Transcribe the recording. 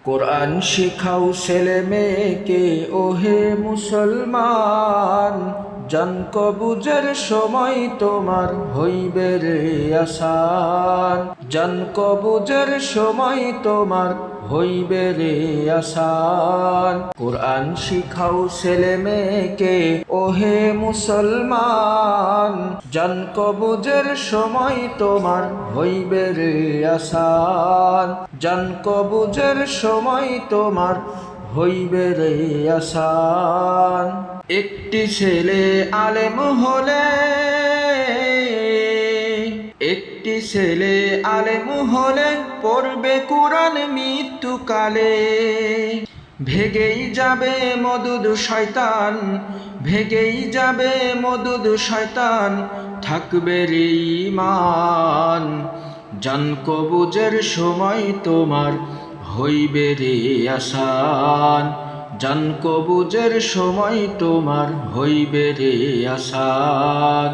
কোরআন শিখাও ছেলে মেয়েকে ওহে মুসলমান, জান কবুজের সময় তোমার হইবে রে আসান। জান কবুজের সময় তোমার হইবে রে আসান। কোরআন শিখাও ছেলে মেয়েকে ওহে মুসলমান, জান কবুজের সময় তোমার হইবে রে আসান। জান কবুজের সময় তোমার হইবে রে আসান। একটি ছেলে আলেম হলে, একটি ছেলে আলেম হলে পড়বে কোরআন মৃত্যুকালে। ভেগেই যাবে মদুদ শয়তান, ভেগেই যাবে মদুদ শয়তান, থাকবে রে ঈমান। জান কবুজের সময় তোমার হইবে রে আসান। জান কবুজের সময় তোমার হইবে রে আসান।